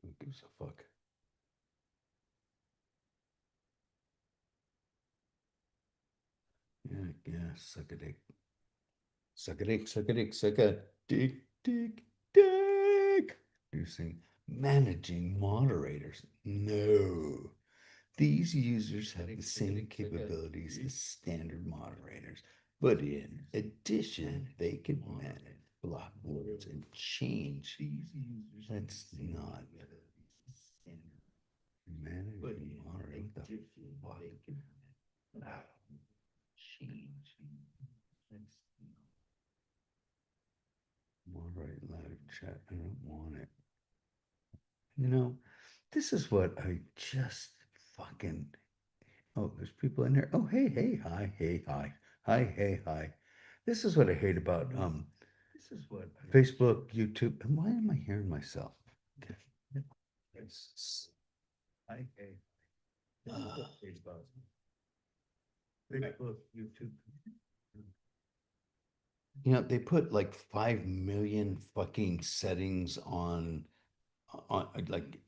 Who gives a fuck? Yeah, yeah, suck a dick. Suck a dick, suck a dick, suck a dick, dick, dick. Using managing moderators. No. These users have the same capabilities as standard moderators, but in addition, they can manage block words and change. That's not managing moderator. What the fuck? Change. Moderate live chat. I don't want it. You know, this is what I just fucking. Oh, there's people in there. Oh, hey, hey, hi, hey, hi, hi, hey, hi. This is what I hate about Facebook, YouTube. And why am I hearing myself? Okay. It's, hi, hey. This is what I hate about Facebook, YouTube. You know, they put like 5 million fucking settings on like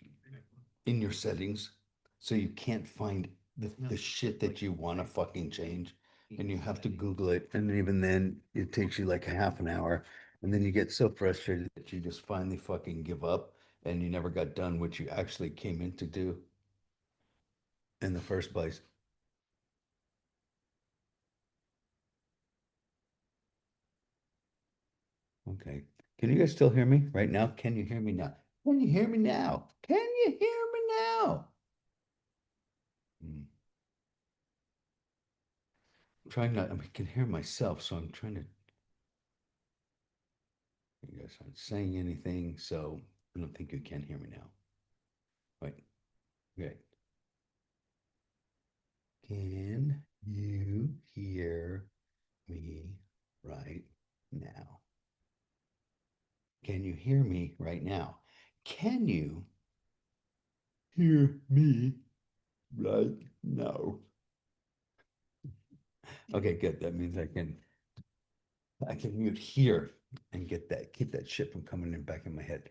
in your settings, so you can't find the shit that you want to fucking change, and you have to Google it, and even then, it takes you like a half an hour, and then you get so frustrated that you just finally fucking give up, and you never got done what you actually came in to do in the first place. Okay. Can you guys still hear me right now? Can you hear me now? Can you hear me now? Can you hear me now? Hmm. I'm trying not, I can hear myself, so I'm trying to, you guys aren't saying anything, so I don't think you can hear me now. Wait, okay. Can you hear me right now? Can you hear me right now? Can you hear me right now? Okay, good. That means I can mute here and get that, keep that shit from coming in back in my head.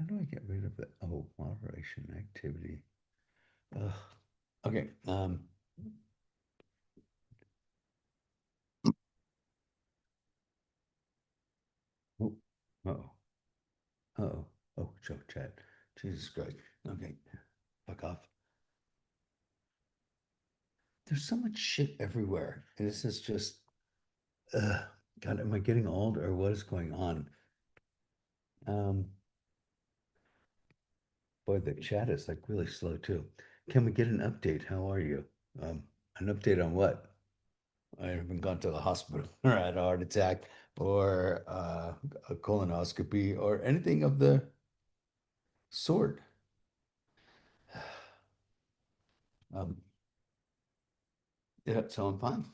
How do I get rid of it? Oh, moderation activity. Ugh. Okay. Oh, oh, oh, oh, joke chat. Jesus Christ. Okay, fuck off. There's so much shit everywhere. And this is just, God, am I getting old or what is going on? Um, Boy, the chat is like really slow too. Can we get an update? How are you? Um, an update on what? I haven't gone to the hospital or had a heart attack or a colonoscopy or anything of the sort. Um, yeah, so I'm fine.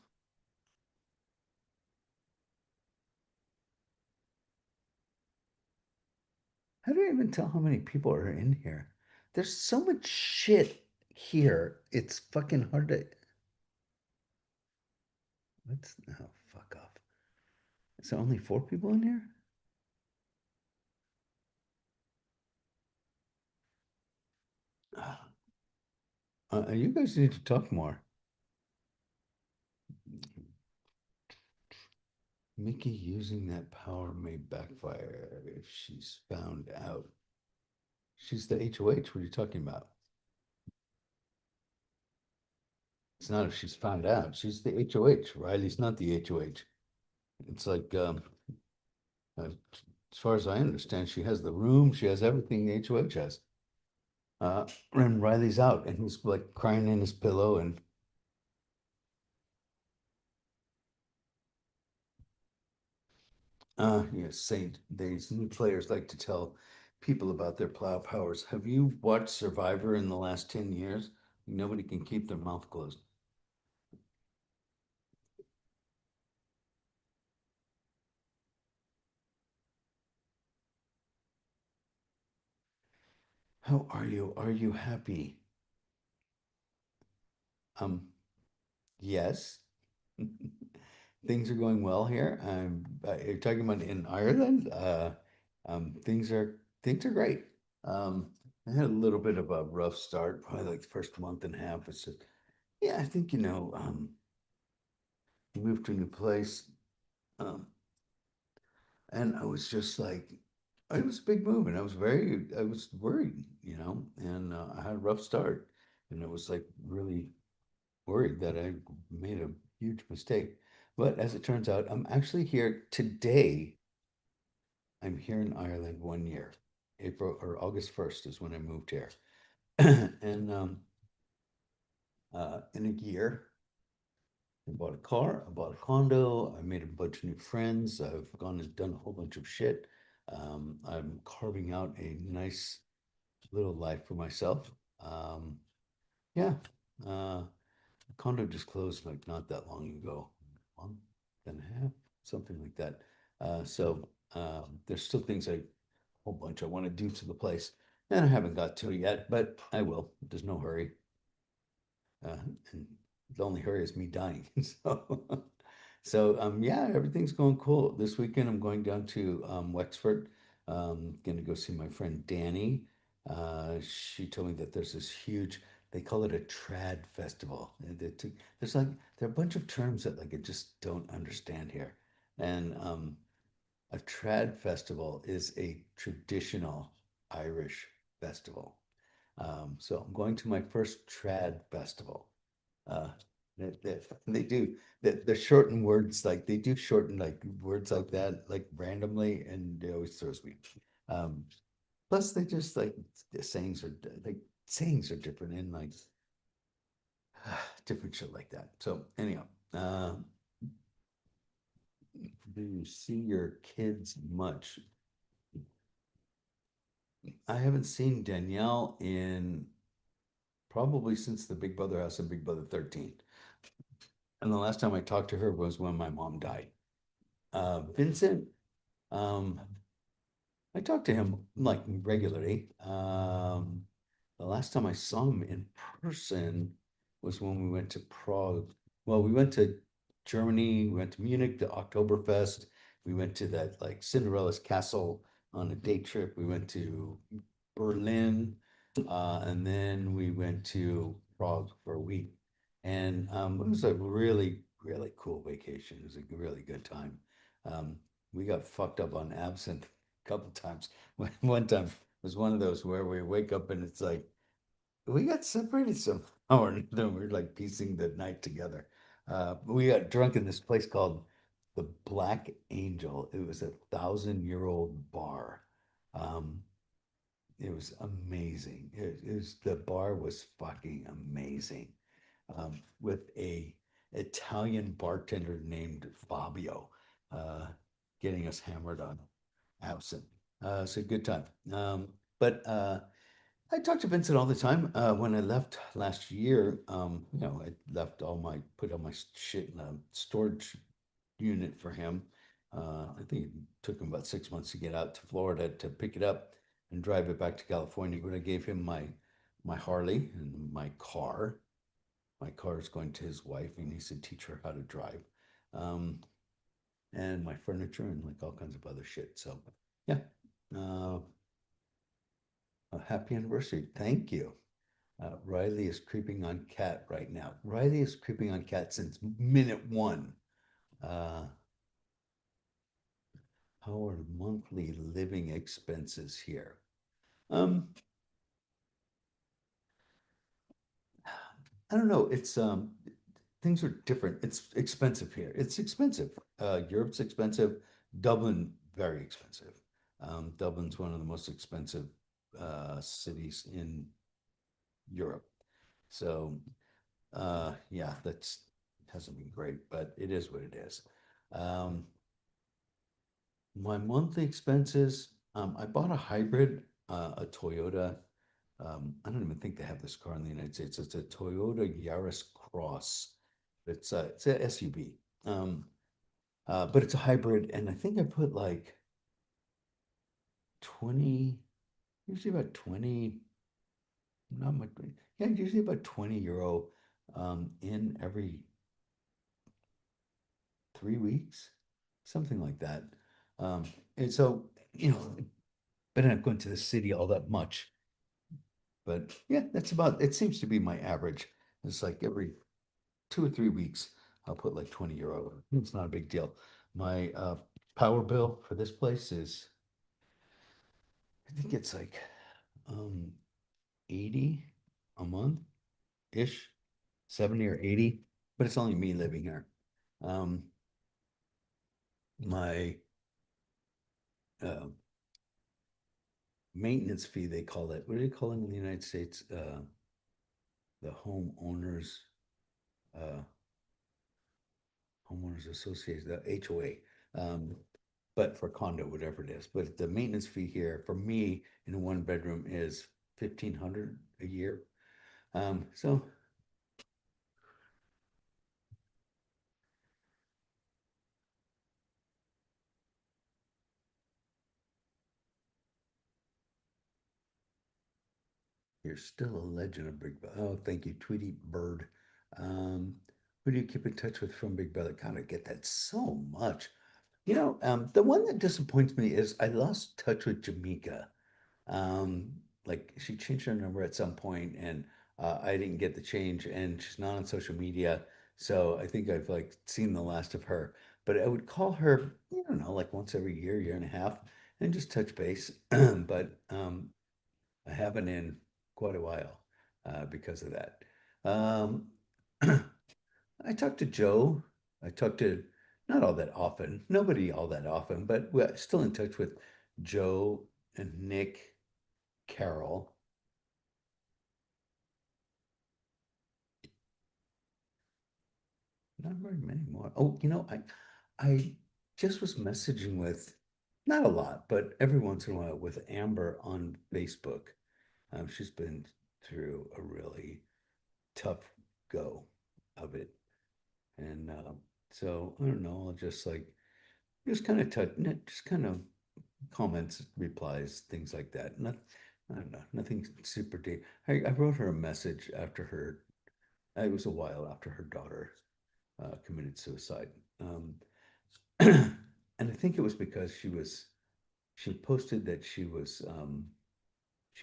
How do you even tell how many people are in here? There's so much shit here. It's fucking hard to. What's no, fuck off. Is there only 4 people in here? You guys need to talk more. Mickey using that power may backfire if she's found out. She's the HOH. What are you talking about? It's not if she's found out. She's the HOH. Riley's not the HOH. It's like, as far as I understand, she has the room. She has everything the HOH has. And Riley's out, and he's like crying in his pillow, and yes, Saint. These new players like to tell people about their plow powers. Have you watched Survivor in the last 10 years? Nobody can keep their mouth closed. How are you? Are you happy? Um, yes. things are going well here. You're talking about in Ireland. Things are great. Um, I had a little bit of a rough start, probably like the first month and a half. It's just, yeah, I think moved to a new place, um, and I was just like, it was a big move, and I was worried, and I had a rough start, and I was like really worried that I made a huge mistake. But as it turns out, I'm actually here today. I'm here in Ireland 1 year. April or August 1st is when I moved here. And in a year, I bought a car, I bought a condo, I made a bunch of new friends, I've gone and done a whole bunch of shit. I'm carving out a nice little life for myself. Um, yeah, the condo just closed like not that long ago, month and a half, something like that. There's still things whole bunch I want to do to the place, and I haven't got to it yet, but I will. There's no hurry. And the only hurry is me dying. Yeah, everything's going cool. This weekend I'm going down to Wexford. Gonna go see my friend Danny. She told me that there's this huge, they call it a trad festival. There's like there are a bunch of terms that like I just don't understand here. And a trad festival is a traditional Irish festival. So I'm going to my first trad festival. Uh, they do the shorten words, like they do shorten like words like that like randomly, and it always throws me. Um, Plus they just like the sayings are different in like different shit like that. So anyhow, do you see your kids much? I haven't seen Danielle in probably since the Big Brother house and Big Brother 13. And the last time I talked to her was when my mom died. Vincent, um, I talk to him like regularly. The last time I saw him in person was when we went to Prague. Well, we went to Germany, we went to Munich, the Oktoberfest. We went to that like Cinderella's castle on a day trip. We went to Berlin, and then we went to Prague for a week. And it was a really, really cool vacation. It was a really good time. Um, we got fucked up on absinthe a couple times. One time was one of those where we wake up and it's like we got separated somehow, or then we're like piecing the night together. We got drunk in this place called the Black Angel. It was 1,000-year-old bar. Um, it was amazing. The bar was fucking amazing. With a Italian bartender named Fabio, uh, getting us hammered on absinthe. It's a good time. But I talk to Vincent all the time. When I left last year, I put all my shit in a storage unit for him. I think it took him about 6 months to get out to Florida to pick it up and drive it back to California. But I gave him my Harley and my car. My car is going to his wife. He needs to teach her how to drive. Um, and my furniture and like all kinds of other shit. So yeah. Uh, a happy anniversary. Thank you. Riley is creeping on Cat right now. Riley is creeping on Cat since minute one. Uh, how are monthly living expenses here? Um, I don't know. Things are different. It's expensive here. It's expensive. Europe's expensive. Dublin, very expensive. Dublin's one of the most expensive cities in Europe. So yeah, that's hasn't been great, but it is what it is. Um, my monthly expenses, I bought a hybrid, a Toyota. I don't even think they have this car in the United States. It's a Toyota Yaris Cross. It's a SUV. But it's a hybrid, and I think I put like 20, usually about 20, not much, yeah, usually about 20 euro in every 3 weeks, something like that. Um, and so, but I'm not going to the city all that much. But yeah, that's about, it seems to be my average. It's like every 2 or 3 weeks, I'll put like 20 euro. It's not a big deal. My power bill for this place is, I think it's like 80 a month ish, 70 or 80, but it's only me living here. Um, my uh, maintenance fee, they call it. What do they call it in the United States? The uh, homeowners association, the HOA. But for condo, whatever it is. But the maintenance fee here for me in a one bedroom is 1,500 a year. So you're still a legend of Big Brother. Oh, thank you, Tweety Bird. Um, who do you keep in touch with from Big Brother? God, I get that so much. The one that disappoints me is I lost touch with Jamaica. Um, like she changed her number at some point and I didn't get the change and she's not on social media. So I think I've like seen the last of her. But I would call her, I don't know, like once every year, year and a half, and just touch base. But I haven't in quite a while because of that. Um, I talked to Joe. I talked to not all that often, nobody all that often, but we're still in touch with Joe and Nick, Carol. Not very many more. Oh, I just was messaging with, not a lot, but every once in a while with Amber on Facebook. She's been through a really tough go of it. And so I don't know, I'll just kind of touch, just kind of comments, replies, things like that. Not, I don't know, nothing super deep. I wrote her a message after it was a while after her daughter committed suicide. And I think it was because she posted that she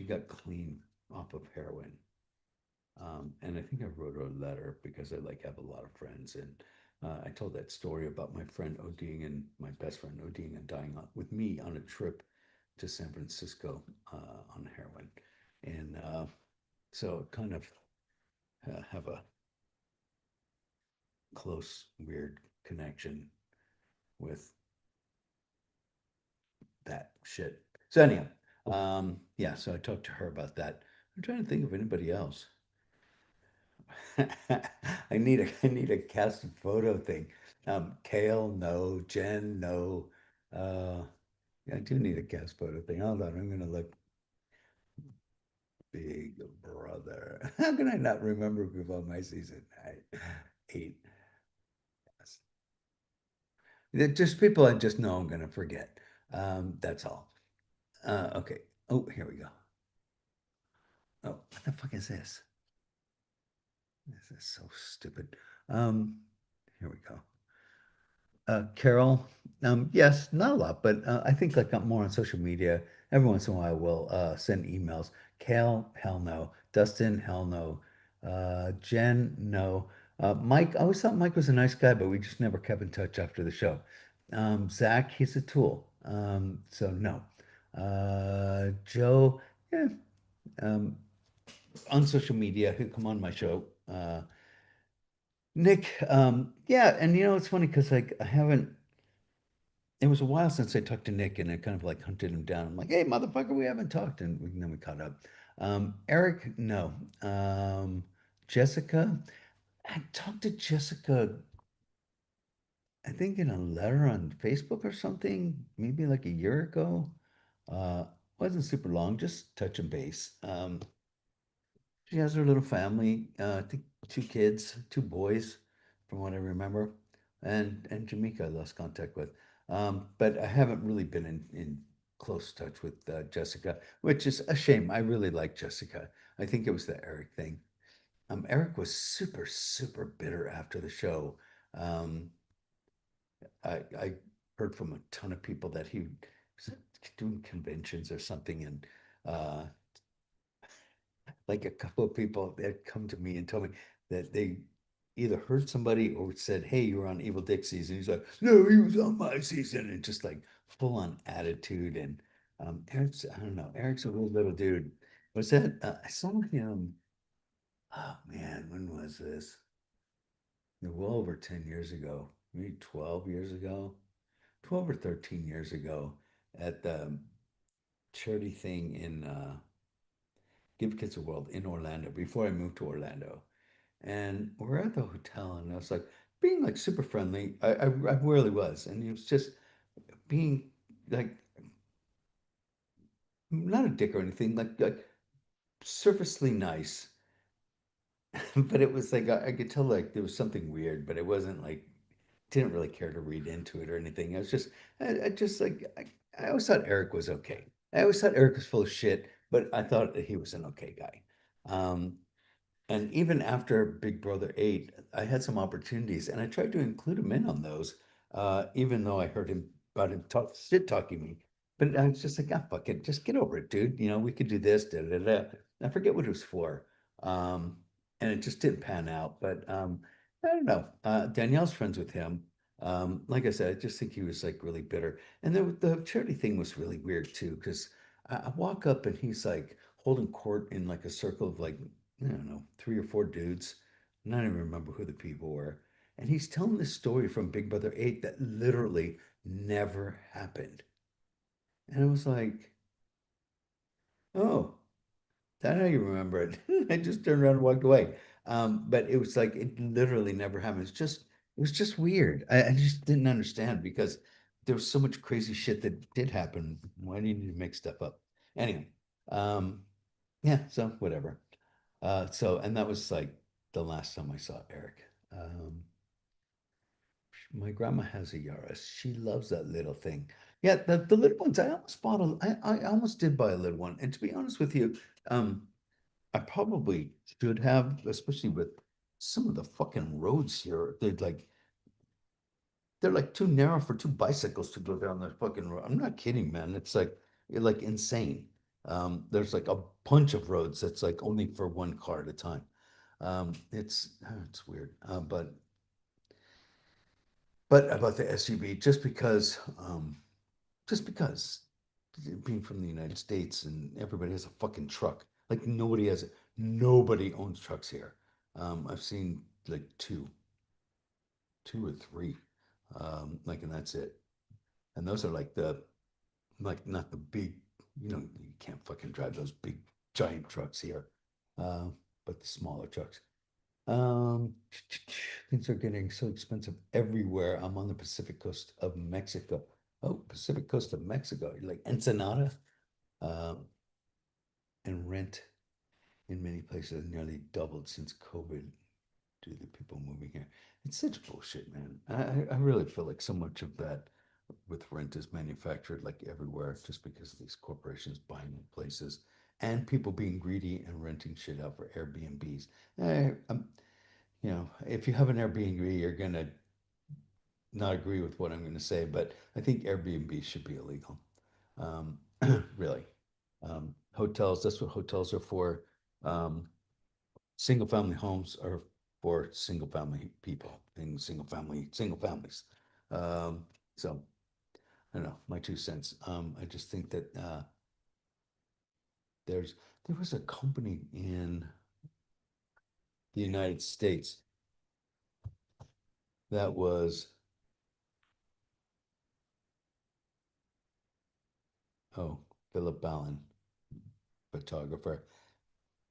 got clean off of heroin. And I think I wrote her a letter because I like have a lot of friends. And I told that story about my friend ODing and my best friend ODing and dying with me on a trip to San Francisco on heroin. And so kind of have a close, weird connection with that shit. So anyhow, yeah, so I talked to her about that. I'm trying to think of anybody else. I need a cast photo thing. Kale, no. Jen, no. Uh, yeah, I do need a cast photo thing. Hold on, I'm gonna look. Big Brother. How can I not remember before my season 8? They're just people I just know I'm gonna forget. That's all. Okay. Oh, here we go. Oh, what the fuck is this? This is so stupid. Um, Here we go. Carol, yes, not a lot, but I think like I'm more on social media. Every once in a while, we'll send emails. Cal, hell no. Dustin, hell no. Jen, no. Mike, I always thought Mike was a nice guy, but we just never kept in touch after the show. Zach, he's a tool. So no. Joe, yeah, um, on social media, he'll come on my show. Nick, yeah, and it's funny because like I haven't. It was a while since I talked to Nick, and I kind of like hunted him down. I'm like, "Hey, motherfucker, we haven't talked," and then we caught up. Eric, no. Jessica, I talked to Jessica, I think in a letter on Facebook or something, maybe like a year ago. Uh, wasn't super long, just touch and base. She has her little family, I think 2 kids, 2 boys, from what I remember, and Jamaica I lost contact with. But I haven't really been in close touch with Jessica, which is a shame. I really like Jessica. I think it was the Eric thing. Eric was super, super bitter after the show. Um, I heard from a ton of people that he was doing conventions or something, and uh, like a couple of people that come to me and told me that they either heard somebody or said, "Hey, you were on Evil Dick season." He's like, "No, he was on my season," and just like full on attitude. And Eric's, I don't know, Eric's a weird little dude. Was that I saw him? Oh man, when was this? Well over 10 years ago, maybe 12 years ago, 12 or 13 years ago at the charity thing in Give Kids a World in Orlando before I moved to Orlando. And we're at the hotel, and I was like being like super friendly. I really was. And it was just being like not a dick or anything, like surfacely nice. But it was like I could tell like there was something weird, but it wasn't like didn't really care to read into it or anything. I was just I just like I always thought Eric was okay. I always thought Eric was full of shit, but I thought that he was an okay guy. Um, And even after Big Brother 8, I had some opportunities and I tried to include him in on those, even though I heard him about him shit talking me. But I was just like, ah, fuck it, just get over it, dude. You know, we could do this, da da da. I forget what it was for. Um, and it just didn't pan out. But I don't know. Danielle's friends with him. Like I said, I just think he was like really bitter. And the charity thing was really weird too, because I walk up and he's like holding court in like a circle of like I don't know, three or four dudes. I don't even remember who the people were. And he's telling this story from Big Brother 8 that literally never happened. And I was like, oh, that's how you remember it. I just turned around and walked away. But it was like it literally never happened. It was just weird. I just didn't understand because there was so much crazy shit that did happen. Why do you need to make stuff up? Anyway, um, yeah, so whatever. And that was like the last time I saw Eric. Um, my grandma has a Yaris. She loves that little thing. Yeah, the little ones, I almost bought I almost did buy a little one. And to be honest with you, um, I probably should have, especially with some of the fucking roads here. They're like too narrow for two bicycles to go down the fucking road. I'm not kidding, man. It's like you're like insane. There's like a bunch of roads that's like only for one car at a time. It's weird. But about the SUV, just because being from the United States and everybody has a fucking truck. Like nobody owns trucks here. I've seen like two or three, like, and that's it. And those are like not the big, you can't fucking drive those big giant trucks here, uh, but the smaller trucks. Um, things are getting so expensive everywhere. I'm on the Pacific coast of Mexico. Oh, Pacific coast of Mexico, like Ensenada, um, and rent in many places nearly doubled since COVID due to people moving here. It's such bullshit, man. I really feel like so much of that with rent is manufactured like everywhere just because of these corporations buying places and people being greedy and renting shit out for Airbnbs. If you have an Airbnb, you're gonna not agree with what I'm gonna say, but I think Airbnb should be illegal. Um, really. Hotels, that's what hotels are for. Um, Single family homes are for single family people and single families. Um, so I don't know, my 2 cents. I just think that there's there was a company in the United States that was oh Philip Allen, photographer.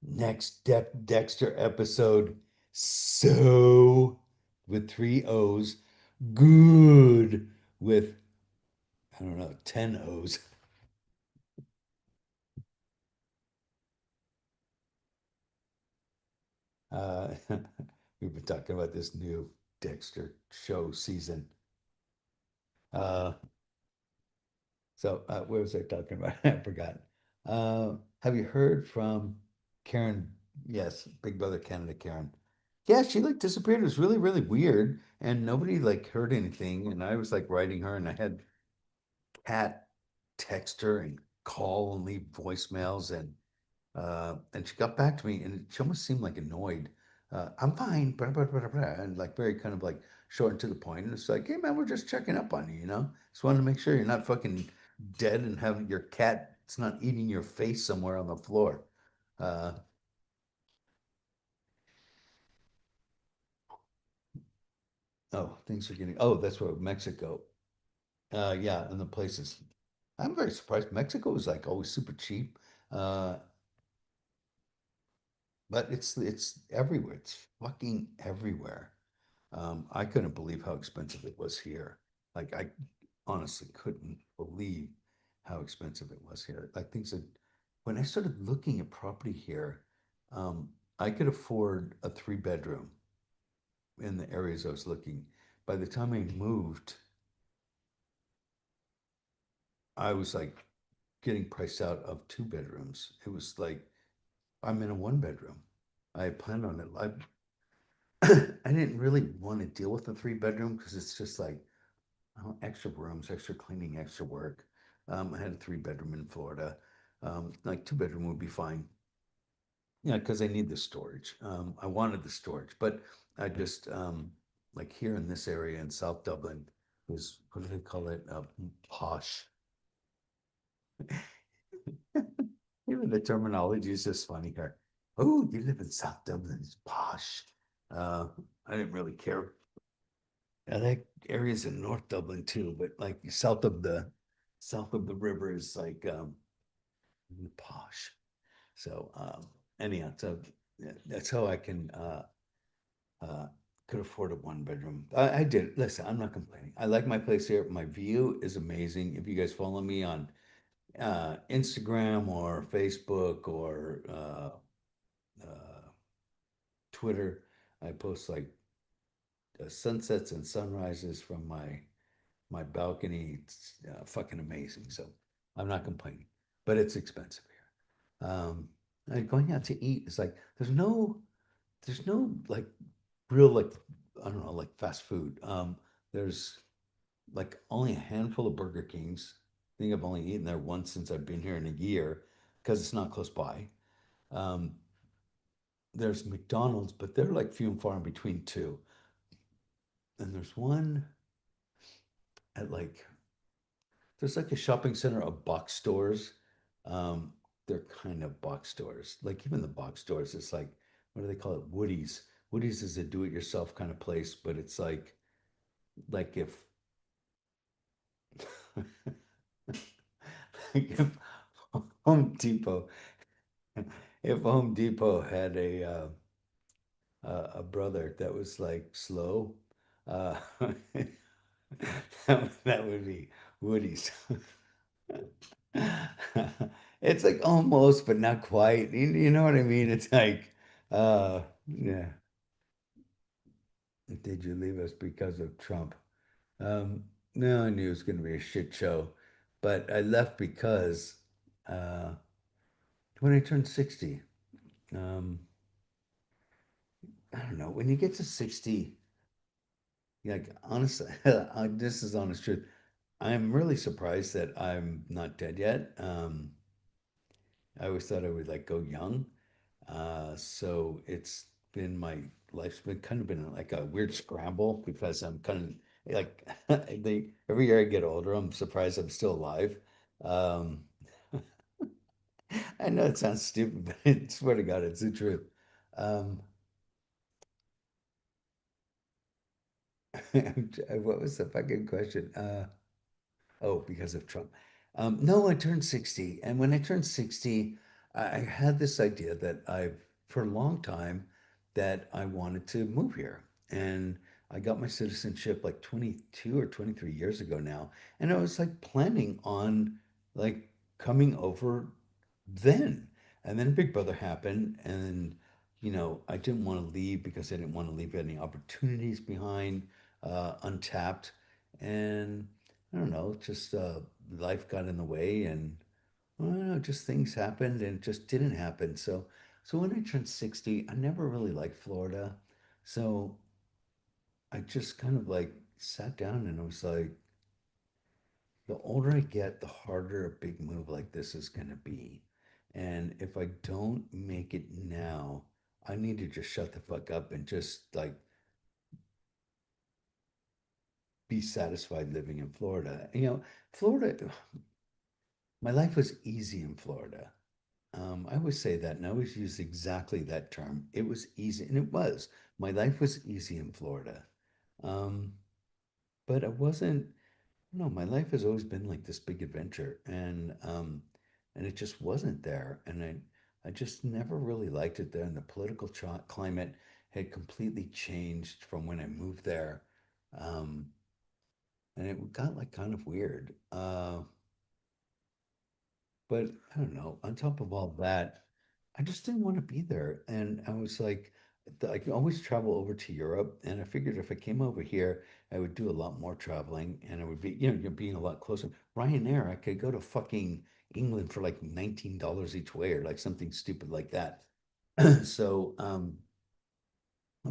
Next Dexter episode, so with three O's, good with I don't know 10 O's. We've been talking about this new Dexter show season. Uh, where was I talking about? I forgot. Have you heard from Karen? Yes, Big Brother Canada Karen. Yeah, she like disappeared. It was really, really weird. And nobody like heard anything. And I was like writing her and I had Cat text her and call and leave voicemails and she got back to me and she almost seemed like annoyed. I'm fine, blah, blah, blah, blah, and like very kind of like short and to the point. And it's like, hey man, we're just checking up on you, you know? Just wanted to make sure you're not fucking dead and having your cat, it's not eating your face somewhere on the floor. Uh, oh, things are getting, oh, that's where Mexico. Yeah, and the places. I'm very surprised. Mexico is like always super cheap. Uh, but it's everywhere. It's fucking everywhere. I couldn't believe how expensive it was here. Like I honestly couldn't believe how expensive it was here. Like things that when I started looking at property here, um, I could afford a three-bedroom in the areas I was looking. By the time I moved, I was like getting priced out of two bedrooms. It was like I'm in a one bedroom. I planned on it. I didn't really want to deal with a three bedroom because it's just like oh, extra rooms, extra cleaning, extra work. I had a three bedroom in Florida. Like two bedroom would be fine. Yeah, because I need the storage. I wanted the storage, but I just like here in this area in South Dublin was what do they call it? Posh. Even the terminology is just funny here. Oh, you live in South Dublin, it's posh. Uh, I didn't really care. I like areas in North Dublin too, but like south of the river is like posh. So anyhow, so yeah, that's how I can uh could afford a one bedroom. I did. Listen, I'm not complaining. I like my place here. My view is amazing. If you guys follow me on Instagram or Facebook or uh, Twitter, I post like sunsets and sunrises from my balcony. It's fucking amazing. So I'm not complaining, but it's expensive here. And going out to eat is like there's no like real like I don't know like fast food. There's like only a handful of Burger Kings. I think I've only eaten there once since I've been here in a year because it's not close by. Um, there's McDonald's, but they're like few and far in between too. And there's one at like there's like a shopping center of box stores. Um, they're kind of box stores. Like even the box stores, it's like, what do they call it? Woody's. Woody's is a do-it-yourself kind of place, but it's like if like if Home Depot, if Home Depot had a brother that was like slow, uh, that would be Woody's. It's like almost, but not quite. You know what I mean? It's like, yeah. Did you leave us because of Trump? No, I knew it was going to be a shit show, but I left because uh, when I turned 60, um, I don't know, when you get to 60, like honestly, this is honest truth. I'm really surprised that I'm not dead yet. I always thought I would like go young. So it's been my life's been kind of been like a weird scramble because I'm kind of like every year I get older, I'm surprised I'm still alive. Um, I know it sounds stupid, but I swear to God, it's the truth. Um, what was the fucking question? Oh, because of Trump. No, I turned 60. And when I turned 60, I had this idea that for a long time, that I wanted to move here. And I got my citizenship like 22 or 23 years ago now. And I was like planning on like coming over then. And then Big Brother happened. And, I didn't want to leave because I didn't want to leave any opportunities behind, untapped. And I don't know, just life got in the way and I don't know, just things happened and it just didn't happen. So when I turned 60, I never really liked Florida. So I just kind of like sat down and I was like, the older I get, the harder a big move like this is going to be. And if I don't make it now, I need to just shut the fuck up and just like be satisfied living in Florida. Florida, my life was easy in Florida. I always say that and I always use exactly that term. It was easy, and it was. My life was easy in Florida. Um, but I wasn't, no, my life has always been like this big adventure, and it just wasn't there. And I just never really liked it there. And the political climate had completely changed from when I moved there. Um, and it got like kind of weird. But I don't know, on top of all that, I just didn't want to be there. And I was like, I can always travel over to Europe. And I figured if I came over here, I would do a lot more traveling and I would be, you're being a lot closer. Ryanair, I could go to fucking England for like $19 each way or like something stupid like that. So, I'm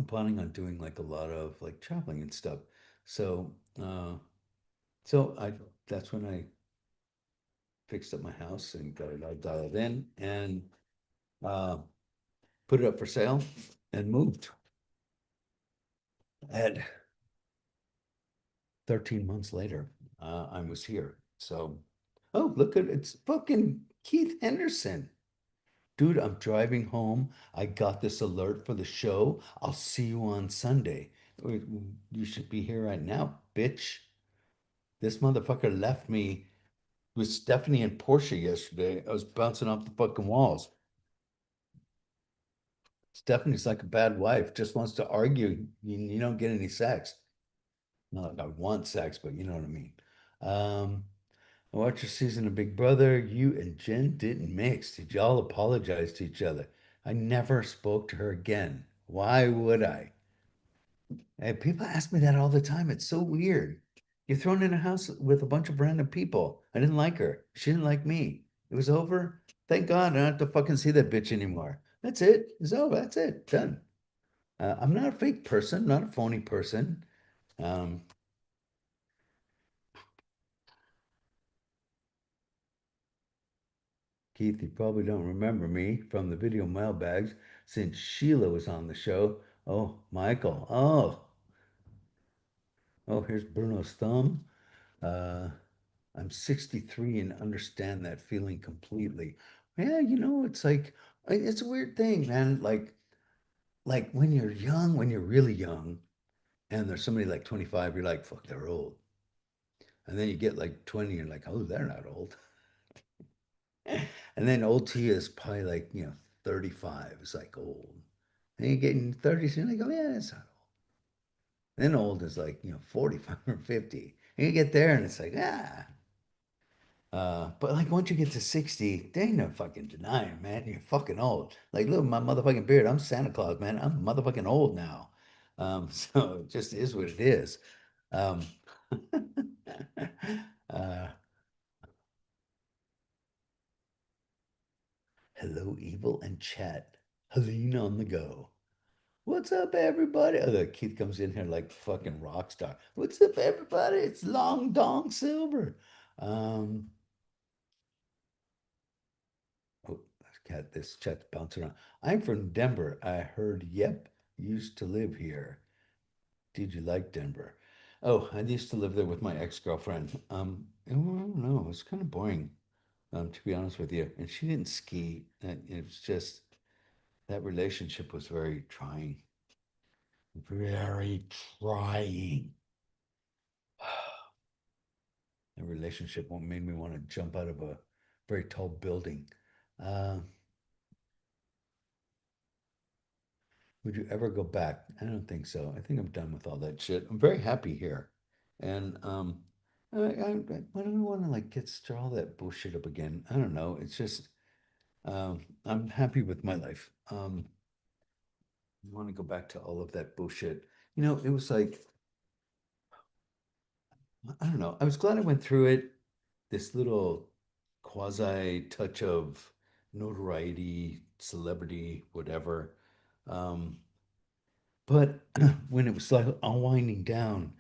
planning on doing like a lot of like traveling and stuff. So, so that's when I fixed up my house and got it all dialed in and uh, put it up for sale and moved. And 13 months later, I was here. So, oh, look at it's fucking Keith Henderson. Dude, I'm driving home. I got this alert for the show. I'll see you on Sunday. You should be here right now, bitch. This motherfucker left me with Stephanie and Portia yesterday. I was bouncing off the fucking walls. Stephanie's like a bad wife, just wants to argue. You don't get any sex. Not like I want sex, but you know what I mean. Um, I watched your season of Big Brother. You and Jen didn't mix. Did y'all apologize to each other? I never spoke to her again. Why would I? And people ask me that all the time. It's so weird. You're thrown in a house with a bunch of random people. I didn't like her. She didn't like me. It was over. Thank God I don't have to fucking see that bitch anymore. That's it. It's over. That's it. Done. I'm not a fake person, not a phony person. Um, Keith, you probably don't remember me from the video mailbags since Sheila was on the show. Oh, Michael. Oh, here's Bruno's thumb. Uh, I'm 63 and understand that feeling completely. Yeah, it's like it's a weird thing, man. Like when you're young, when you're really young, and there's somebody like 25, you're like, fuck, they're old. And then you get like 20, you're like, oh, they're not old. And then old to you is probably like, 35 is like old. And you get in 30s, and you're like, oh yeah, that's not old. Then old is like, 45 or 50. And you get there and it's like, ah. But like once you get to 60, there ain't no fucking denying, man. You're fucking old. Like, look at my motherfucking beard. I'm Santa Claus, man. I'm motherfucking old now. So it just is what it is. Um, uh, hello, evil and chat. Helene on the go. What's up, everybody? Oh, look, Keith comes in here like fucking rock star. What's up, everybody? It's Long Dong Silver. Um, oh, this chat's bouncing around. I'm from Denver. I heard, yep, used to live here. Did you like Denver? Oh, I used to live there with my ex-girlfriend. I don't know, it was kind of boring, to be honest with you. And she didn't ski. And it was just that relationship was very trying. Very trying. A relationship what made me want to jump out of a very tall building. Uh, would you ever go back? I don't think so. I think I'm done with all that shit. I'm very happy here. And I don't want to like get stir all that bullshit up again. I don't know. It's just I'm happy with my life. I want to go back to all of that bullshit. It was like I don't know. I was glad I went through it. This little quasi touch of notoriety, celebrity, whatever. Um, But when it was like all winding down,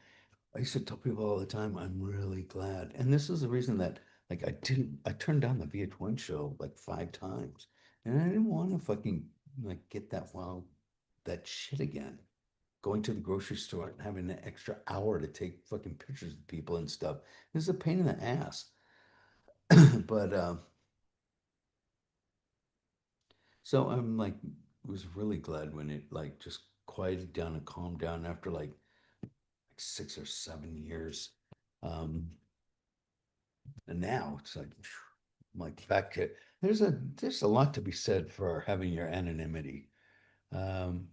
I used to tell people all the time, I'm really glad. And this is the reason that like I turned down the VH1 show like 5 times. And I didn't want to fucking like get that shit again. Going to the grocery store and having an extra hour to take fucking pictures of people and stuff. This is a pain in the ass. But so I'm like was really glad when it like just quieted down and calmed down after like 6 or 7 years. Um, and now it's like, I'm like back to there's a lot to be said for having your anonymity. Um,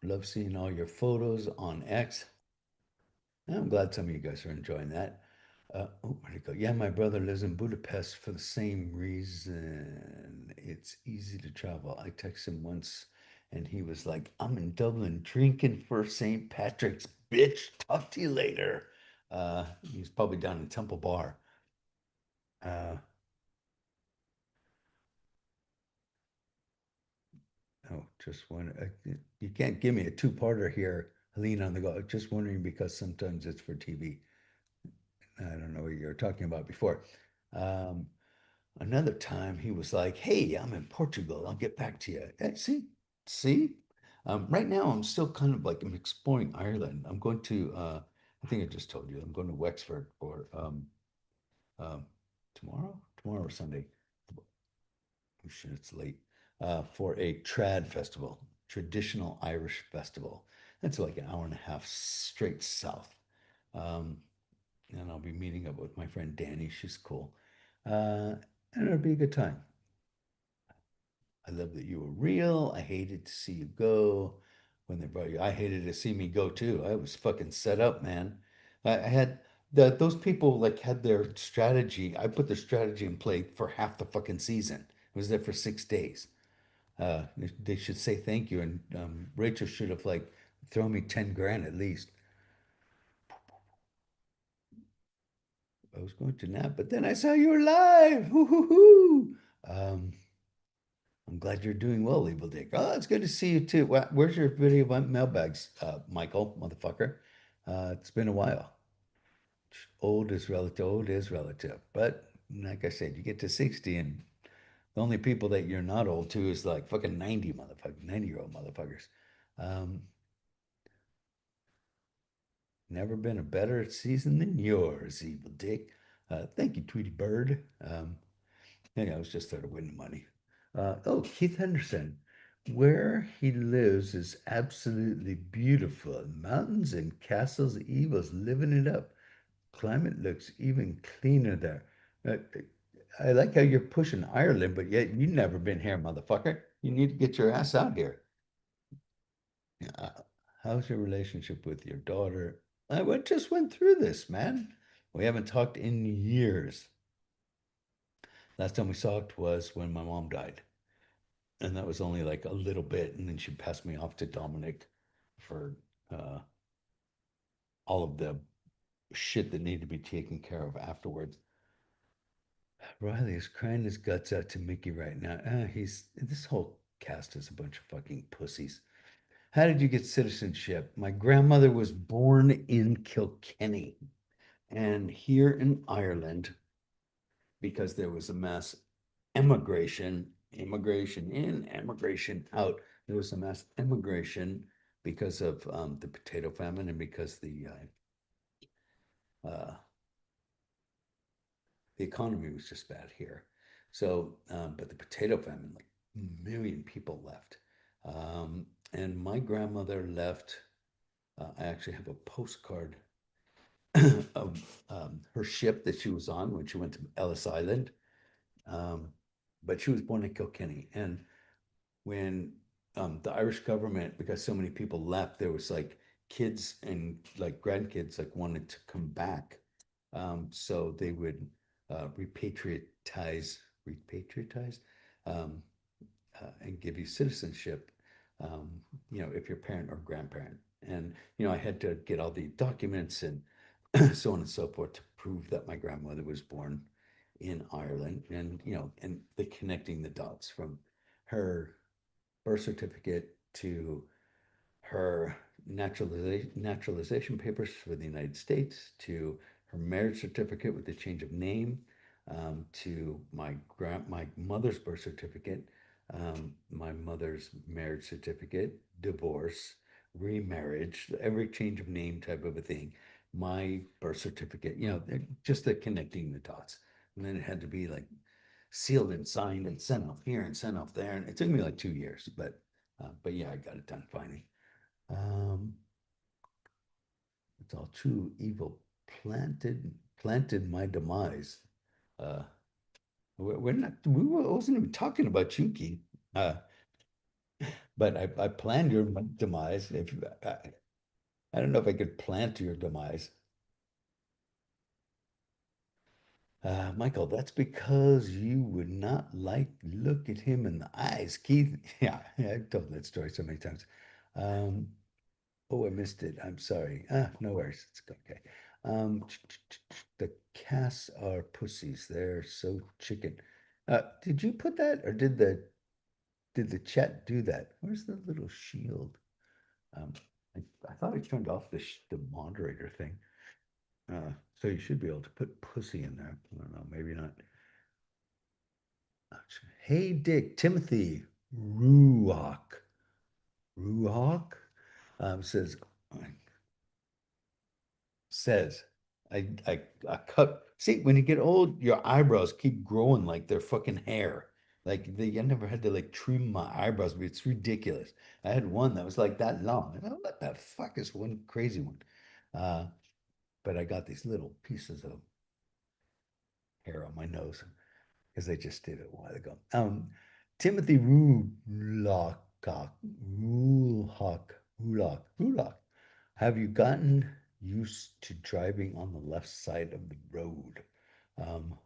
love seeing all your photos on X. I'm glad some of you guys are enjoying that. Oh, where'd it go? Yeah, my brother lives in Budapest for the same reason. It's easy to travel. I texted him once and he was like, I'm in Dublin drinking for St. Patrick's, bitch. Talk to you later. He's probably down in Temple Bar. Uh, oh, just one. You can't give me a two-parter here, Helene on the go. Just wondering because sometimes it's for TV. I don't know what you were talking about before. Um, Another time he was like, "Hey, I'm in Portugal. I'll get back to you." See. Right now I'm still kind of like I'm exploring Ireland. I'm going to. I think I just told you I'm going to Wexford for um, tomorrow or Sunday. Oh shit, it's late. For a trad festival, traditional Irish festival. That's like an hour and a half straight south. Um, and I'll be meeting up with my friend Danny. She's cool. And it'll be a good time. I love that you were real. I hated to see you go when they brought you. I hated to see me go too. I was fucking set up, man. I had those people like had their strategy. I put their strategy in play for half the fucking season. I was there for 6 days. They should say thank you, and Rachel should have like thrown me 10 grand at least. I was going to nap, but then I saw you were live. Hoo hoo hoo. Um, I'm glad you're doing well, EvelDick. Oh, it's good to see you too. Where's your video about mailbags, Michael, motherfucker? It's been a while. Old is relative. But like I said, you get to 60 and the only people that you're not old to is like fucking 90 motherfuckers, 90-year-old motherfuckers. Um, never been a better season than yours, EvelDick. Thank you, Tweety Bird. Yeah, I was just there to win the money. Oh, Keith Henderson. Where he lives is absolutely beautiful. Mountains and castles, Evil's living it up. Climate looks even cleaner there. Uh, I like how you're pushing Ireland, but yet you've never been here, motherfucker. You need to get your ass out here. Uh, how's your relationship with your daughter? Just went through this, man. We haven't talked in years. Last time we talked was when my mom died. And that was only like a little bit. And then she passed me off to Dominic for uh, all of the shit that needed to be taken care of afterwards. Riley is crying his guts out to Mickey right now. This whole cast is a bunch of fucking pussies. How did you get citizenship? My grandmother was born in Kilkenny and here in Ireland because there was a mass immigration in, immigration out. There was a mass immigration because of the potato famine and because uh, the economy was just bad here. So, but the potato famine, like a million people left. And my grandmother left. I actually have a postcard of her ship that she was on when she went to Ellis Island. Um, but she was born in Kilkenny. And when the Irish government, because so many people left, there was like kids and like grandkids like wanted to come back. So they would repatriatize, um, and give you citizenship, um, if you're parent or grandparent. And, I had to get all the documents and so on and so forth to prove that my grandmother was born in Ireland and, and the connecting the dots from her birth certificate to her naturalization papers for the United States, to her marriage certificate with the change of name, to my mother's birth certificate, my mother's marriage certificate, divorce, remarriage, every change of name type of a thing, my birth certificate, just the connecting the dots. And then it had to be like sealed and signed and sent off here and sent off there. And it took me like 2 years, but yeah, I got it done finally. Um, it's all true. Evil planted my demise. Uh, we're not. Wasn't even talking about Yuki. Uh, but I planned your demise. If I don't know if I could plant your demise. Michael, that's because you would not like look at him in the eyes, Keith. Yeah, I've told that story so many times. Um, Oh, I missed it. I'm sorry. No worries. It's okay. The casts are pussies. They're so chicken. Did you put that, or did the chat do that? Where's the little shield? Um, I thought I turned off the moderator thing. So you should be able to put pussy in there. I don't know. Maybe not. Hey, Dick, Timothy, Ruach, Ruach, says, says, I cut. See, when you get old, your eyebrows keep growing like they're fucking hair. I never had to like trim my eyebrows, but it's ridiculous. I had one that was like that long. And what the fuck is one crazy one? Uh, but I got these little pieces of hair on my nose because I just did it a while ago. Timothy Rulock, Rulock. Have you gotten used to driving on the left side of the road? Um,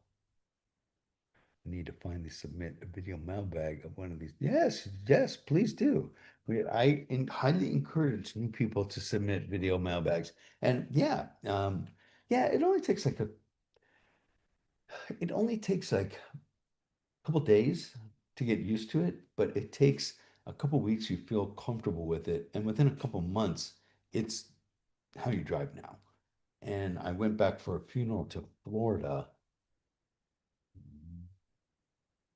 I need to finally submit a video mailbag of one of these. Yes, yes, please do. Highly encourage new people to submit video mailbags. And yeah, it only takes like a couple days to get used to it, but it takes a couple weeks you feel comfortable with it, and within a couple months, it's how you drive now. And I went back for a funeral to Florida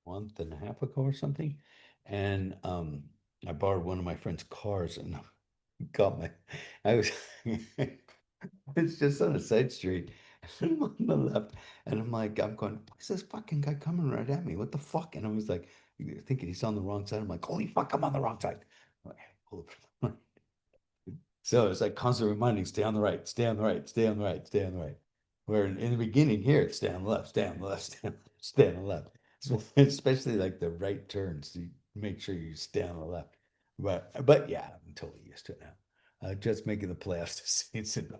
a month and a half ago or something. And I borrowed one of my friend's cars and got my, I was, it's just on a side street. I'm on the left, and I'm going, what's this fucking guy coming right at me? What the fuck? And I was like, thinking he's on the wrong side. I'm like, holy fuck, I'm on the wrong side. I'm like, pull up. So it's like constant reminding, stay on the right, stay on the right, stay on the right, stay on the right. Where in the beginning here, it's stay on the left, stay on the left, stay on the left, stay on the left. So especially like the right turns, you make sure you stay on the left. But yeah, I'm totally used to it now. Just making the playoffs this season.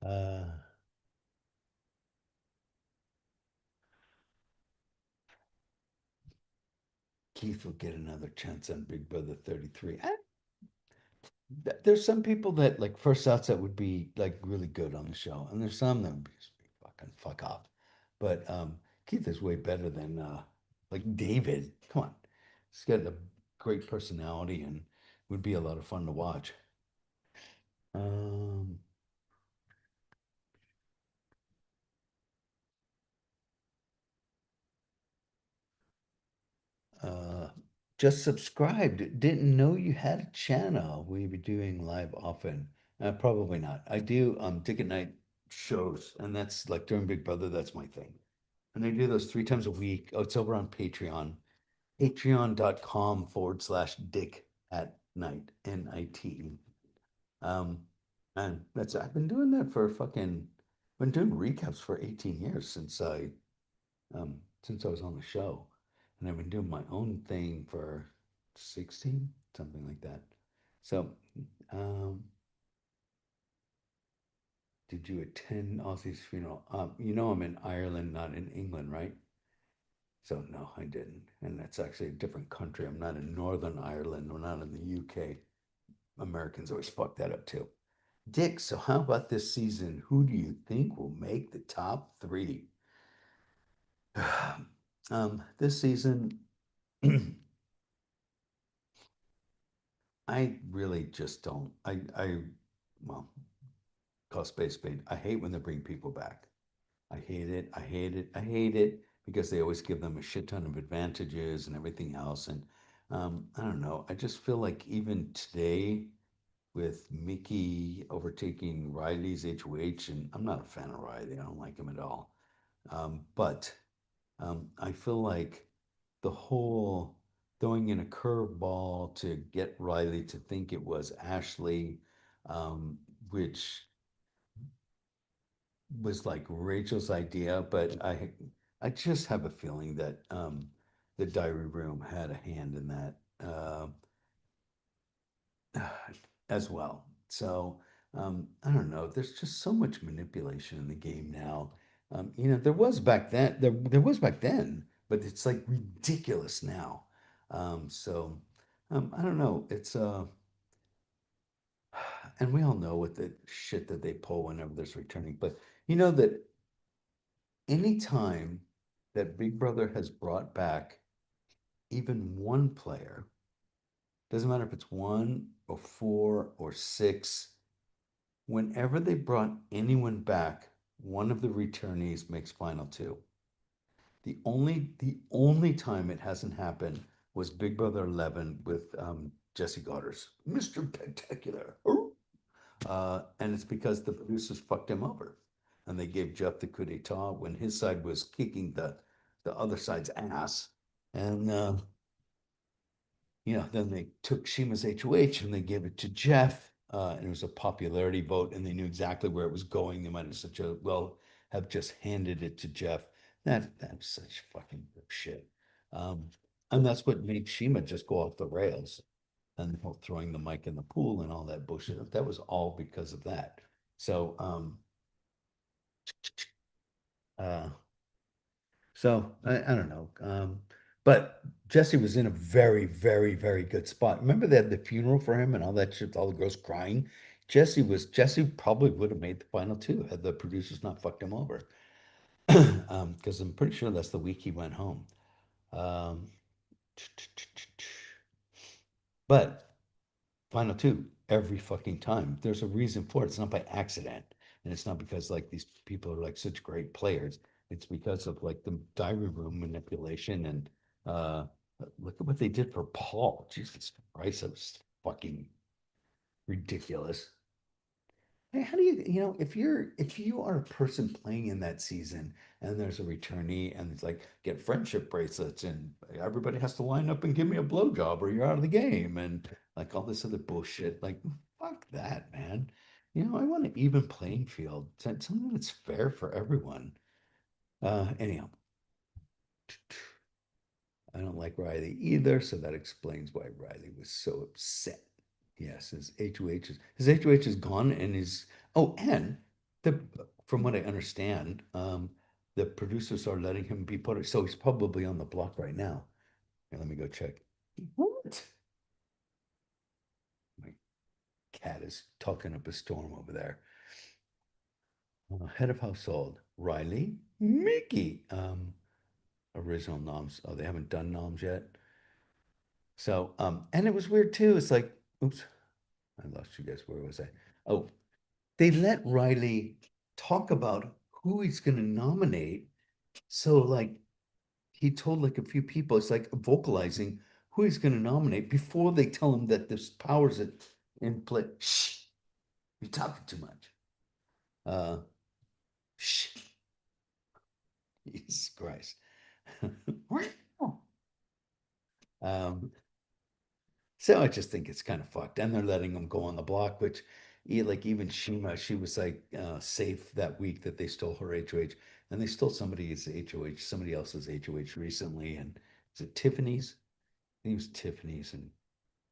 Uh, Keith will get another chance on Big Brother 33. There's some people that like first outs that would be like really good on the show, and there's some that would be just fucking fuck off. But Keith is way better than like David. Come on, he's got a great personality and would be a lot of fun to watch. Um, uh, just subscribed. Didn't know you had a channel. Will you be doing live often? Probably not. I do Dick at Night shows, and that's like during Big Brother. That's my thing. And I do those 3 times a week. Oh, it's over on Patreon, patreon.com/Dick at Night, NIT. Um, and I've been doing that for been doing recaps for 18 years since I was on the show. And I've been doing my own thing for 16, something like that. So, um, did you attend Ozzy's funeral? I'm in Ireland, not in England, right? So no, I didn't. And that's actually a different country. I'm not in Northern Ireland. We're not in the UK. Americans always fuck that up too. Dick, so how about this season? Who do you think will make the top three? This season, I really just don't. Well, call spade spade. I hate when they bring people back. I hate it. I hate it. I hate it because they always give them a shit ton of advantages and everything else. And I don't know. I just feel like even today, with Mickey overtaking Riley's HOH, and I'm not a fan of Riley. I don't like him at all. But I feel like the whole throwing in a curveball to get Riley to think it was Ashley, um, which was like Rachel's idea, but I just have a feeling that the diary room had a hand in that. As well. So I don't know. There's just so much manipulation in the game now. There was back then. There was back then, but it's like ridiculous now. So I don't know. It's and we all know what the shit that they pull whenever there's returning. But you know that anytime that Big Brother has brought back even one player, doesn't matter if it's one or four or six, whenever they brought anyone back, one of the returnees makes final two. The only time it hasn't happened was Big Brother 11 with Jesse Goddard's Mr. Spectacular. And it's because the producers fucked him over. And they gave Jeff the coup d'etat when his side was kicking the other side's ass. And then they took Shima's HOH and they gave it to Jeff. And it was a popularity vote, and they knew exactly where it was going. They might have such a well have just handed it to Jeff. That's such fucking shit. Um, and that's what made Shima just go off the rails and the whole throwing the mic in the pool and all that bullshit. That was all because of that. So uh I don't know. But Jesse was in a very, very, very good spot. Remember they had the funeral for him and all that shit, all the girls crying. Jesse probably would have made the final two had the producers not fucked him over. Because I'm pretty sure that's the week he went home. Um, but Final two every fucking time. There's a reason for it. It's not by accident. And it's not because like these people are like such great players. It's because of like the diary room manipulation and uh look at what they did for Paul. Jesus Christ, that was fucking ridiculous. Hey, how do if you are a person playing in that season and there's a returnee and it's like get friendship bracelets and everybody has to line up and give me a blowjob or you're out of the game and like all this other bullshit, like fuck that, man. I want an even playing field, something that's fair for everyone. Anyhow, I don't like Riley either, so that explains why Riley was so upset. Yes, his HOH is gone, and his and the from what I understand, the producers are letting him be put. So he's probably on the block right now. Here, let me go check. What? My cat is talking up a storm over there. Head of household, Riley, Mickey. Original noms. Oh, they haven't done noms yet. So, and it was weird too. It's like, oops, I lost you guys. Where was I? Oh, they let Riley talk about who he's going to nominate. So, like, he told like a few people, it's like vocalizing who he's going to nominate before they tell him that there's powers in play. Shh, you're talking too much. Uh, shh, Jesus Christ. um, So I just think it's kind of fucked. And they're letting them go on the block, which like even Shima, she was like safe that week that they stole her HOH. And they stole somebody's HOH, somebody else's HOH recently. And is it Tiffany's? I think it was Tiffany's and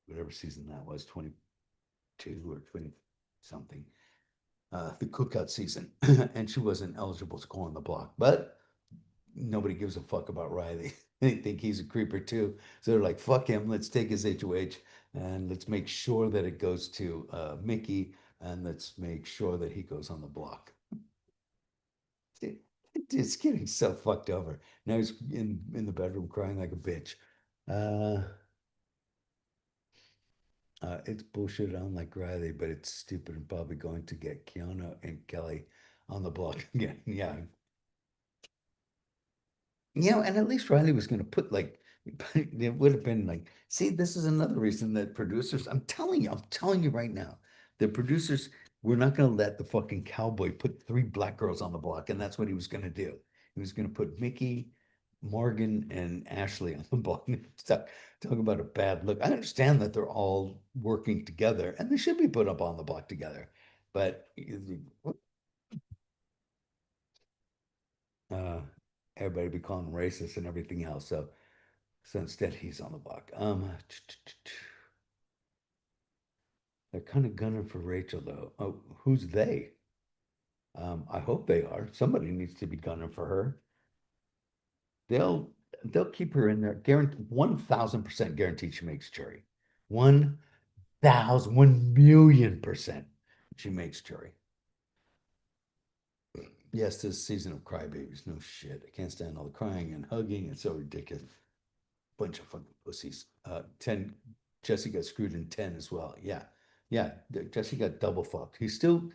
whatever season that was, 22 or 20 something. The cookout season. And she wasn't eligible to go on the block. But nobody gives a fuck about Riley. They think he's a creeper too. So they're like, fuck him. Let's take his HOH and let's make sure that it goes to Mickey and let's make sure that he goes on the block. See, It's getting so fucked over. Now he's in the bedroom crying like a bitch. Uh, it's bullshit on like Riley, but it's stupid and probably going to get Keanu and Kelly on the block again. Yeah, and at least Riley was going to put like, it would have been like, see, this is another reason that producers, I'm telling you right now, the producers were not going to let the fucking cowboy put three black girls on the block. And that's what he was going to do. He was going to put Mickey, Morgan, and Ashley on the block. Talk about a bad look. I understand that they're all working together and they should be put up on the block together. But uh, everybody be calling him racist and everything else. So instead, he's on the block. They're kind of gunning for Rachel, though. Oh, who's they? I hope they are. Somebody needs to be gunning for her. They'll they'll keep her in there. Guarantee 1,000% guaranteed she makes jury. 1,000,000,000% she makes jury. Yes, this season of crybabies. No shit. I can't stand all the crying and hugging. It's so ridiculous. Bunch of fucking pussies. 10, Jesse got screwed in 10 as well. Yeah. Yeah. Jesse got double fucked. He's still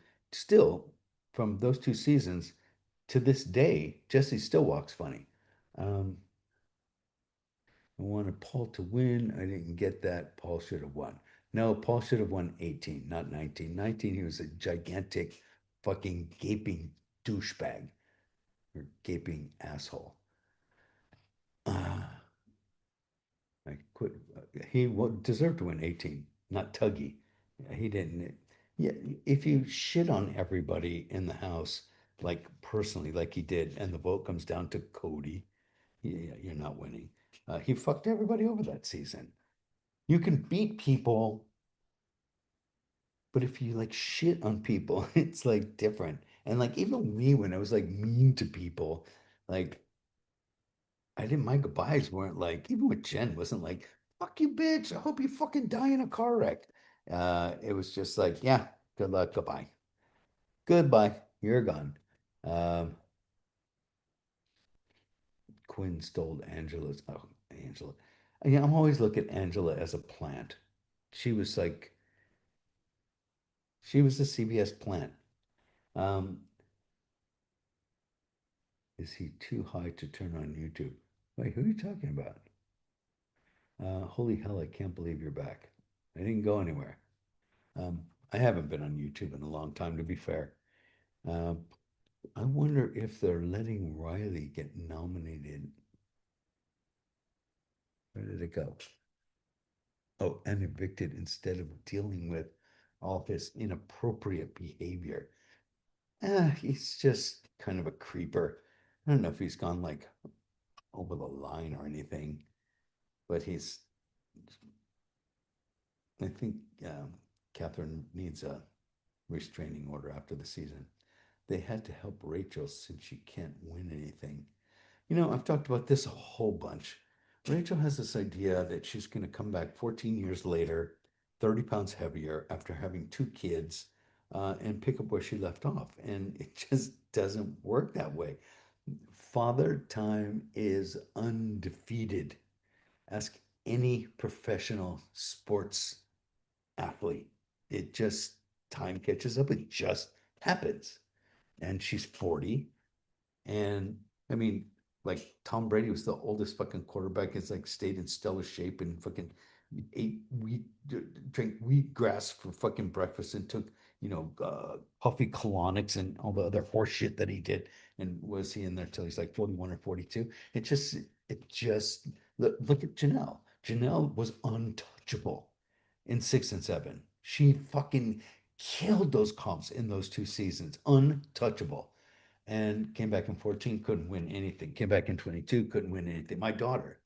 from those two seasons to this day, Jesse still walks funny. Um, I wanted Paul to win. I didn't get that. Paul should have won. No, Paul should have won 18, not 19. 19, he was a gigantic fucking gaping douchebag or gaping asshole. Uh, I quit. He deserved to win 18, not Tuggy. He didn't. Yeah, if you shit on everybody in the house, like personally, like he did, and the vote comes down to Cody, you're not winning. He fucked everybody over that season. You can beat people, but if you like shit on people, it's like different. And like even me, when I was like mean to people, like I didn't, my goodbyes weren't like, even with Jen, wasn't like, fuck you, bitch. I hope you fucking die in a car wreck. It was just like, yeah, good luck, goodbye. Goodbye. You're gone. Um, Quinn stole Angela's, oh, Angela. Yeah, I'm always looking at Angela as a plant. She was like, she was a CBS plant. Um, is he too high to turn on YouTube? Wait, who are you talking about? Holy hell, I can't believe you're back. I didn't go anywhere. Um, I haven't been on YouTube in a long time, to be fair. Uh, I wonder if they're letting Riley get nominated. Where did it go? Oh, and evicted instead of dealing with all his inappropriate behavior. He's just kind of a creeper. I don't know if he's gone like over the line or anything, but I think Catherine needs a restraining order after the season. They had to help Rachel since she can't win anything. I've talked about this a whole bunch. Rachel has this idea that she's going to come back 14 years later, 30 pounds heavier after having two kids, and pick up where she left off. And it just doesn't work that way. Father time is undefeated. Ask any professional sports athlete. It just, time catches up. It just happens. And she's 40. And I mean, like Tom Brady was the oldest fucking quarterback. It's like stayed in stellar shape and fucking ate wheat, drank wheatgrass for fucking breakfast and took, puffy colonics and all the other horse shit that he did. And was he in there till he's like 41 or 42? It just, look at Janelle. Janelle was untouchable in 6 and 7. She fucking killed those comps in those two seasons. Untouchable. And came back in 14, couldn't win anything. Came back in 22, couldn't win anything. My daughter,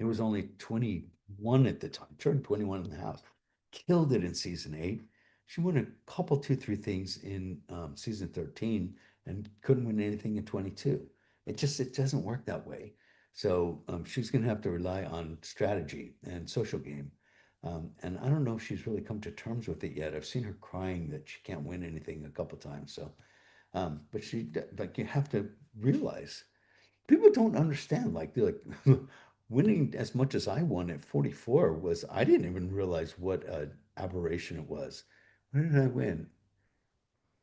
it was only 21 at the time, turned 21 in the house, killed it in season 8. She won a couple, two, three things in season 13 and couldn't win anything in 22. It doesn't work that way. So she's going to have to rely on strategy and social game. And I don't know if she's really come to terms with it yet. I've seen her crying that she can't win anything a couple times. So But like, you have to realize people don't understand. Like, they're like, winning as much as I won at 44 was, I didn't even realize what an aberration it was. What did I win?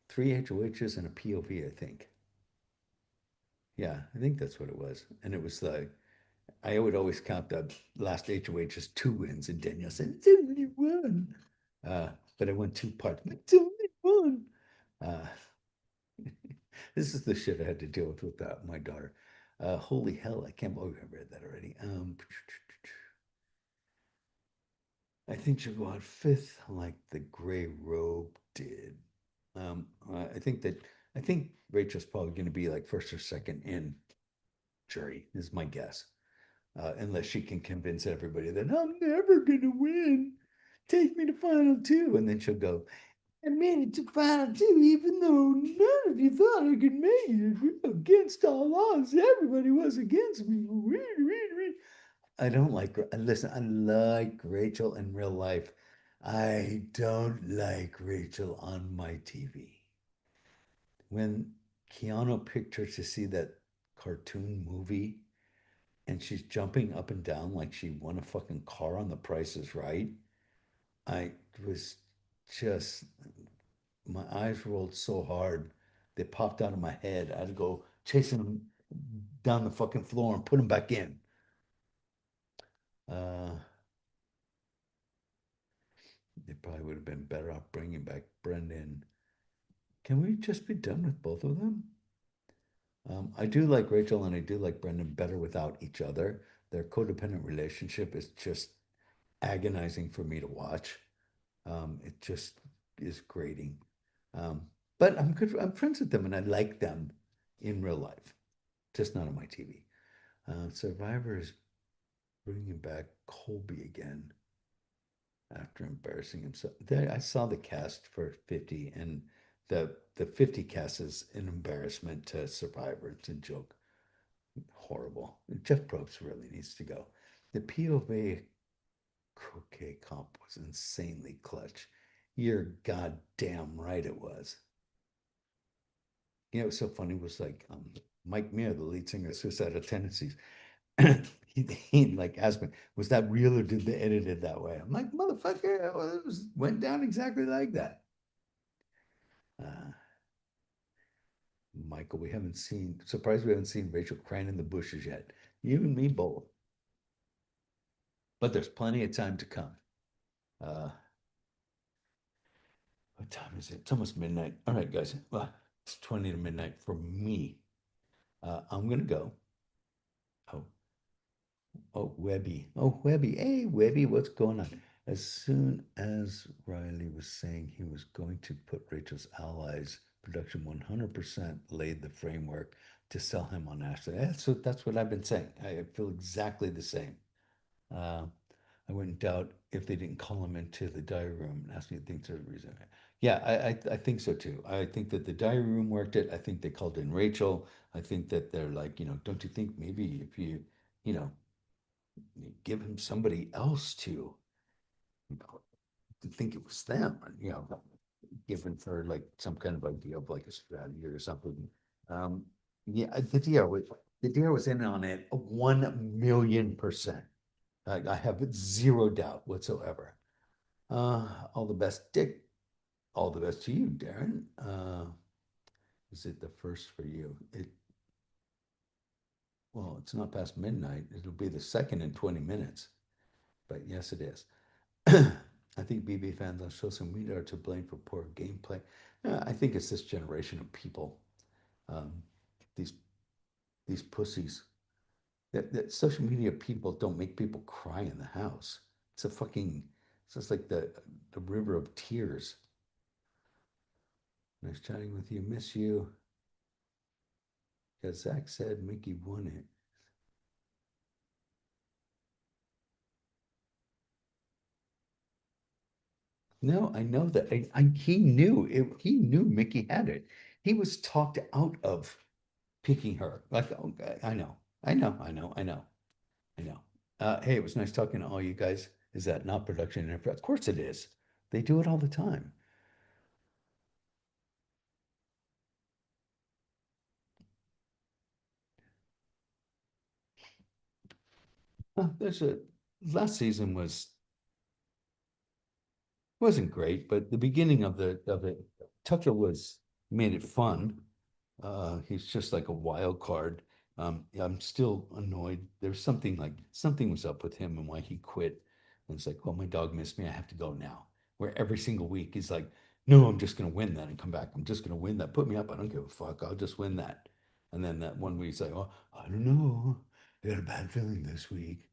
Three HOHs and a POV, I think. Yeah, I think that's what it was. And it was like, I would always count the last HOH as two wins, and Danielle said, it's only one. Uh, but I won two parts. It's only one. Uh, this is the shit I had to deal with my daughter. Holy hell, I can't believe I read that already. I think she'll go out fifth, like the gray robe did. I think that I think Rachel's probably going to be like first or second in jury, is my guess. Unless she can convince everybody that I'm never going to win. Take me to final two. And then she'll go, I made it to final two, even though none of you thought I could make it. Against all odds, everybody was against me. I don't like, listen, I like Rachel in real life. I don't like Rachel on my TV. When Keanu picked her to see that cartoon movie, and she's jumping up and down like she won a fucking car on The Price is Right. I was just, my eyes rolled so hard, they popped out of my head. I had to go chasing them down the fucking floor and put them back in. Uh, they probably would have been better off bringing back Brendan. Can we just be done with both of them? I do like Rachel and I do like Brendan better without each other. Their codependent relationship is just agonizing for me to watch. It just is grating. Um, but I'm good. I'm friends with them, and I like them in real life, just not on my TV. Survivor is bringing back Colby again after embarrassing himself. I saw the cast for 50, and the 50 cast is an embarrassment to Survivor. It's a joke. Horrible. Jeff Probst really needs to go. The POV croquet comp was insanely clutch. You're goddamn right it was. You know, it was so funny was like Mike Muir, the lead singer of Suicidal Tendencies. he like asked me, was that real or did they edit it that way? I'm like, motherfucker, well, went down exactly like that. Uh, Michael, surprised we haven't seen Rachel crying in the bushes yet. You and me both. But there's plenty of time to come. Uh, what time is it? It's almost midnight. All right, guys. Well, it's 20 to midnight for me. I'm gonna go. Oh, oh, Webby. Oh, Webby. Hey, Webby, what's going on? As soon as Riley was saying he was going to put Rachel's allies, production 100% laid the framework to sell him on Ashley. That's what I've been saying. I feel exactly the same. Uh, I wouldn't doubt if they didn't call him into the diary room and ask me to think through the reason. Yeah, I think so too. I think that the diary room worked it. I think they called in Rachel. I think that they're like, don't you think maybe if you know, give him somebody else you know, to think it was them, given her like some kind of idea of like a strategy or something. Um, yeah, the DR was in on it 1,000,000%. I have zero doubt whatsoever. All the best, Dick. All the best to you, Darren. Is it the first for you? Well, it's not past midnight. It'll be the second in 20 minutes. But yes, it is. I think BB fans on social media are to blame for poor gameplay. I think it's this generation of people, um, these these pussies. That social media people don't make people cry in the house. It's just like the river of tears. Nice chatting with you. Miss you. As Zach said, Mickey won it. No, I know that. He knew it. He knew Mickey had it. He was talked out of picking her. Like, oh, I know, I know, I know, I know, I know. Hey, it was nice talking to all you guys. Is that not production interference? Of course it is. They do it all the time. There's a last season wasn't great, but the beginning of it, Tucker was made it fun. He's just like a wild card. I'm still annoyed. There's something was up with him and why he quit. And it's like, well, my dog missed me. I have to go now. Where every single week he's like, no, I'm just gonna win that and come back. I'm just gonna win that. Put me up. I don't give a fuck. I'll just win that. And then that one week he's like, well, I don't know. I got a bad feeling this week.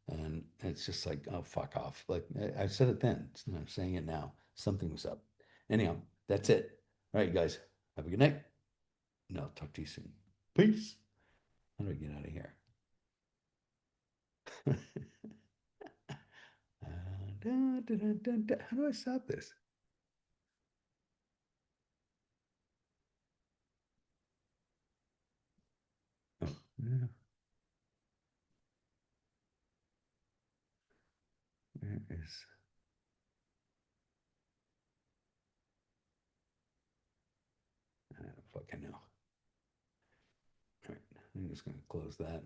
And it's just like, oh, fuck off. Like I said it then, I'm saying it now. Something was up. Anyhow, that's it. All right, you guys, have a good night. No, talk to you soon. Peace. How do I get out of here? How do I stop this? Oh, yeah, where is, I don't fucking know. All right, I'm just going to close that.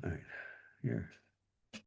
All right, here.